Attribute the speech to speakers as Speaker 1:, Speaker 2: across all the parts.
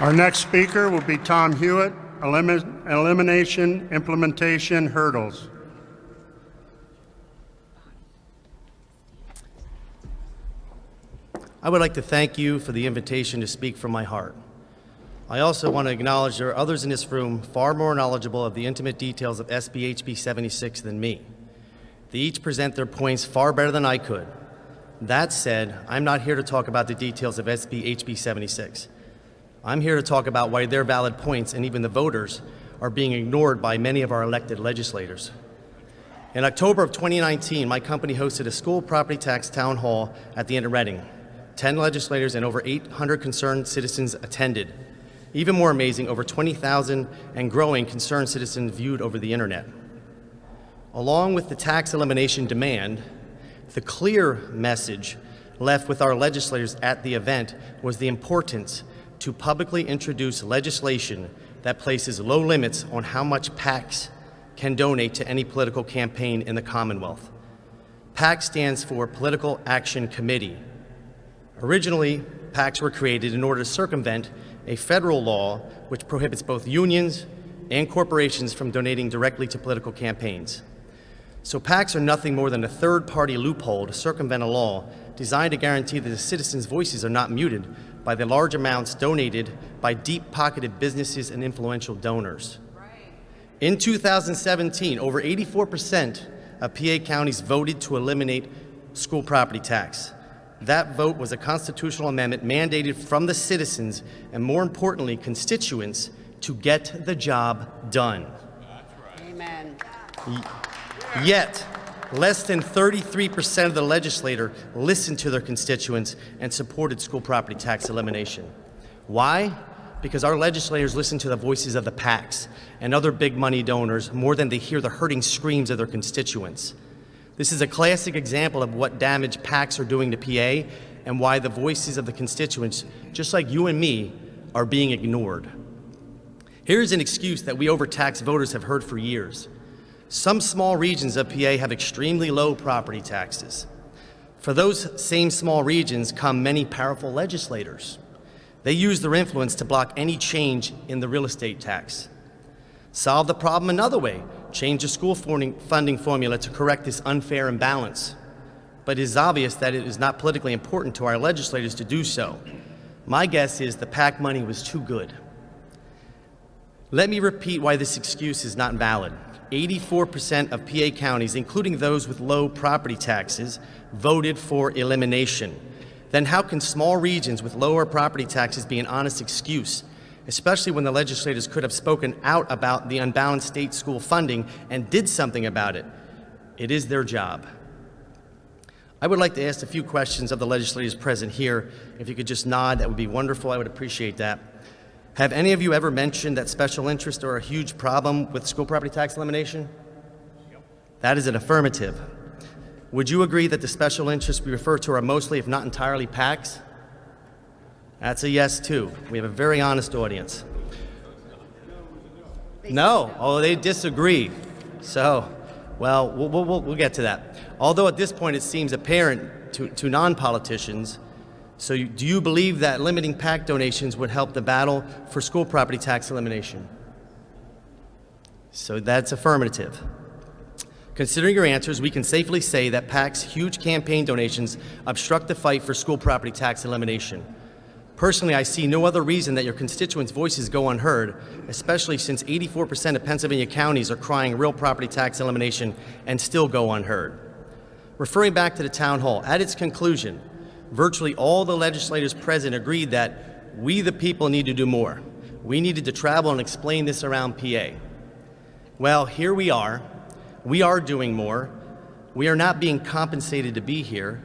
Speaker 1: Our next speaker will be Tom Hewitt, Elimination Implementation Hurdles.
Speaker 2: I would like to thank you for the invitation to speak from my heart. I also want to acknowledge there are others in this room far more knowledgeable of the intimate details of SB HB 76 than me. They each present their points far better than I could. That said, I'm not here to talk about the details of SB HB 76. I'm here to talk about why their valid points and even the voters are being ignored by many of our elected legislators. In October of 2019, my company hosted a school property tax town hall at the Inn at Reading. 10 legislators and over 800 concerned citizens attended. Even more amazing, over 20,000 and growing concerned citizens viewed over the internet. Along with the tax elimination demand, the clear message left with our legislators at the event was the importance to publicly introduce legislation that places low limits on how much PACs can donate to any political campaign in the Commonwealth. PAC stands for Political Action Committee. Originally, PACs were created in order to circumvent a federal law which prohibits both unions and corporations from donating directly to political campaigns. So PACs are nothing more than a third-party loophole to circumvent a law designed to guarantee that the citizens' voices are not muted by the large amounts donated by deep-pocketed businesses and influential donors. In 2017, over 84% of PA counties voted to eliminate school property tax. That vote was a constitutional amendment mandated from the citizens and, more importantly, constituents to get the job done.
Speaker 3: Amen.
Speaker 2: Yet, less than 33% of the legislature listened to their constituents and supported school property tax elimination. Why? Because our legislators listen to the voices of the PACs and other big money donors more than they hear the hurting screams of their constituents. This is a classic example of what damage PACs are doing to PA and why the voices of the constituents, just like you and me, are being ignored. Here's an excuse that we overtaxed voters have heard for years. Some small regions of PA have extremely low property taxes. For those same small regions come many powerful legislators. They use their influence to block any change in the real estate tax. Solve the problem another way. Change the school funding formula to correct this unfair imbalance. But it is obvious that it is not politically important to our legislators to do so. My guess is the PAC money was too good. Let me repeat why this excuse is not valid. 84% of PA counties, including those with low property taxes, voted for elimination. Then how can small regions with lower property taxes be an honest excuse, especially when the legislators could have spoken out about the unbalanced state school funding and did something about it? It is their job. I would like to ask a few questions of the legislators present here. If you could just nod, that would be wonderful. I would appreciate that. Have any of you ever mentioned that special interests are a huge problem with school property tax elimination? Yep. That is an affirmative. Would you agree that the special interests we refer to are mostly, if not entirely, PACs? That's a yes, too. We have a very honest audience. No, oh, they disagree. So, well, we'll get to that. Although at this point it seems apparent to non-politicians. So do you believe that limiting PAC donations would help the battle for school property tax elimination? So that's affirmative. Considering your answers, we can safely say that PAC's huge campaign donations obstruct the fight for school property tax elimination. Personally, I see no other reason that your constituents' voices go unheard, especially since 84% of Pennsylvania counties are crying real property tax elimination and still go unheard. Referring back to the town hall, at its conclusion, virtually all the legislators present agreed that we, the people, need to do more. We needed to travel and explain this around PA. Well, here we are. We are doing more. We are not being compensated to be here.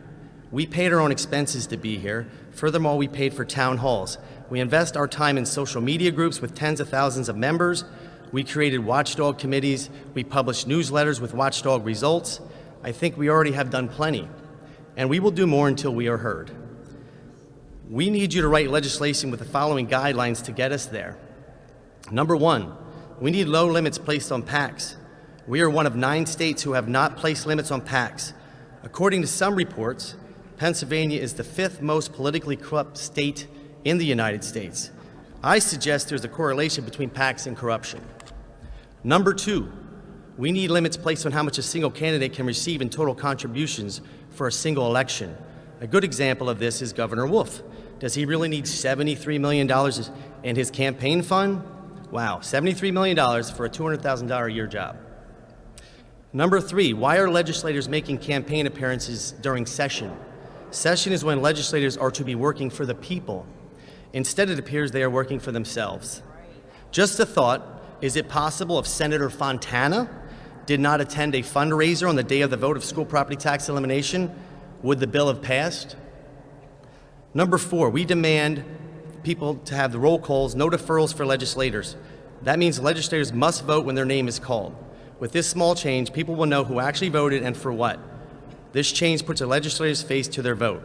Speaker 2: We paid our own expenses to be here. Furthermore, we paid for town halls. We invest our time in social media groups with tens of thousands of members. We created watchdog committees. We published newsletters with watchdog results. I think we already have done plenty. And we will do more until we are heard. We need you to write legislation with the following guidelines to get us there. Number one, we need low limits placed on PACs. We are one of 9 states who have not placed limits on PACs. According to some reports, Pennsylvania is the 5th most politically corrupt state in the United States. I suggest there's a correlation between PACs and corruption. Number two, we need limits placed on how much a single candidate can receive in total contributions for a single election. A good example of this is Governor Wolf. Does he really need $73 million in his campaign fund? Wow, $73 million for a $200,000 a year job. Number three, why are legislators making campaign appearances during session? Session is when legislators are to be working for the people. Instead, it appears they are working for themselves. Just a thought, is it possible if Senator Fontana did not attend a fundraiser on the day of the vote of school property tax elimination, would the bill have passed? Number four, we demand people to have the roll calls, no deferrals for legislators. That means legislators must vote when their name is called. With this small change, people will know who actually voted and for what. This change puts a legislator's face to their vote.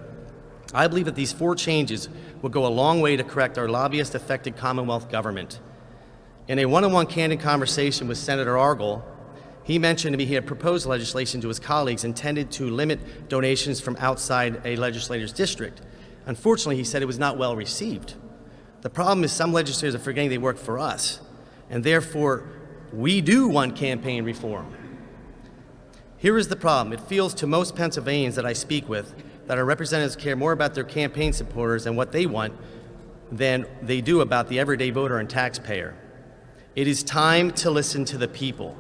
Speaker 2: I believe that these four changes will go a long way to correct our lobbyist-affected Commonwealth government. In a one-on-one candid conversation with Senator Argyle, he mentioned to me he had proposed legislation to his colleagues intended to limit donations from outside a legislator's district. Unfortunately, he said it was not well received. The problem is some legislators are forgetting they work for us, and therefore we do want campaign reform. Here is the problem. It feels to most Pennsylvanians that I speak with that our representatives care more about their campaign supporters and what they want than they do about the everyday voter and taxpayer. It is time to listen to the people.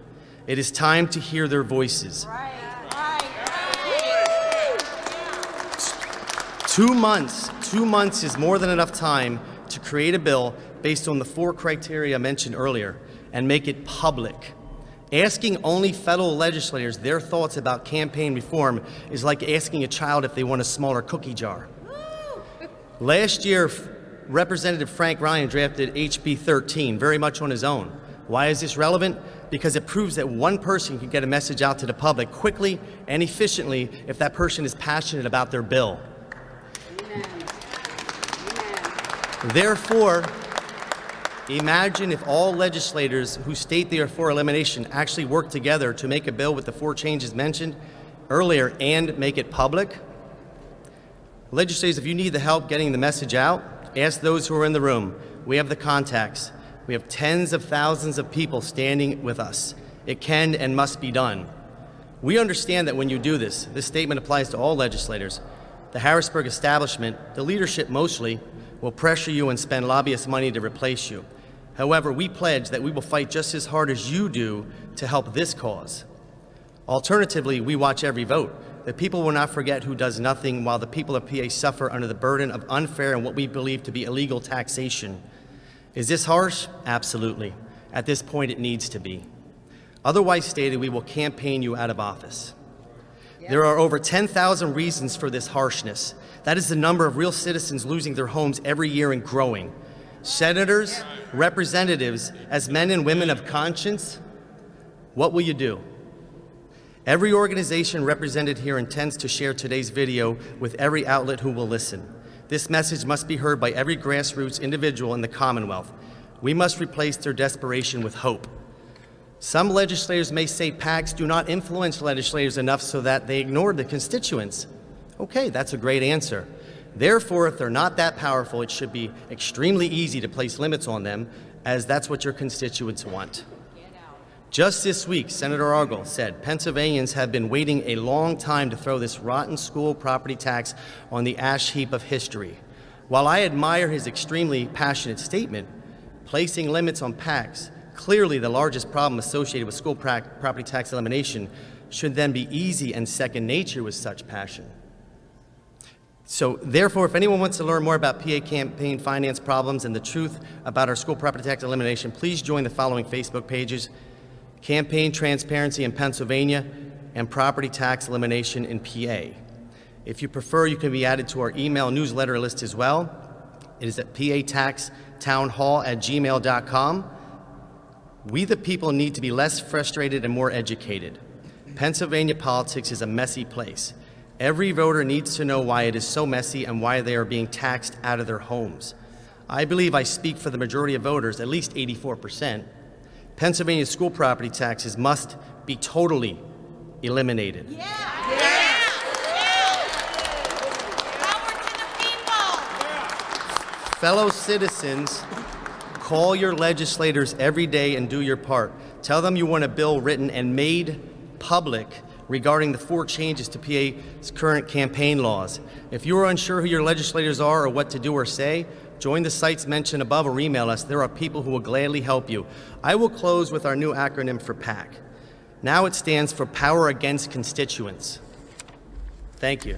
Speaker 2: It is time to hear their voices. 2 months is more than enough time to create a bill based on the four criteria mentioned earlier and make it public. Asking only fellow legislators their thoughts about campaign reform is like asking a child if they want a smaller cookie jar. Last year, Representative Frank Ryan drafted HB 13 very much on his own. Why is this relevant? Because it proves that one person can get a message out to the public quickly and efficiently if that person is passionate about their bill.
Speaker 3: Amen.
Speaker 2: Therefore, imagine if all legislators who state they are for elimination actually work together to make a bill with the four changes mentioned earlier and make it public. Legislators, if you need the help getting the message out, ask those who are in the room. We have the contacts. We have tens of thousands of people standing with us. It can and must be done. We understand that when you do this statement applies to all legislators. The Harrisburg establishment, the leadership mostly, will pressure you and spend lobbyist money to replace you. However, we pledge that we will fight just as hard as you do to help this cause. Alternatively, we watch every vote. The people will not forget who does nothing while the people of PA suffer under the burden of unfair and what we believe to be illegal taxation. Is this harsh? Absolutely. At this point, it needs to be. Otherwise stated, we will campaign you out of office. There are over 10,000 reasons for this harshness. That is the number of real citizens losing their homes every year and growing. Senators, representatives, as men and women of conscience, what will you do? Every organization represented here intends to share today's video with every outlet who will listen. This message must be heard by every grassroots individual in the Commonwealth. We must replace their desperation with hope. Some legislators may say PACs do not influence legislators enough so that they ignore the constituents. Okay, that's a great answer. Therefore, if they're not that powerful, it should be extremely easy to place limits on them, as that's what your constituents want. Just this week, Senator Argyle said Pennsylvanians have been waiting a long time to throw this rotten school property tax on the ash heap of history. While I admire his extremely passionate statement, placing limits on PACs, clearly the largest problem associated with school property tax elimination, should then be easy and second nature with such passion. So therefore, if anyone wants to learn more about PA campaign finance problems and the truth about our school property tax elimination, please join the following Facebook pages: Campaign Transparency in Pennsylvania and Property Tax Elimination in PA. If you prefer, you can be added to our email newsletter list as well. It is at pataxtownhall@gmail.com. We the people need to be less frustrated and more educated. Pennsylvania politics is a messy place. Every voter needs to know why it is so messy and why they are being taxed out of their homes. I believe I speak for the majority of voters, at least 84%. Pennsylvania's school property taxes must be totally eliminated.
Speaker 4: Yeah. Power to the people.
Speaker 2: Fellow citizens, Call your legislators every day and do your part. Tell them you want a bill written and made public regarding the 4 changes to PA's current campaign laws. If you are unsure who your legislators are or what to do or say, join the sites mentioned above or email us. There are people who will gladly help you. I will close with our new acronym for PAC. Now it stands for Power Against Constituents. Thank you.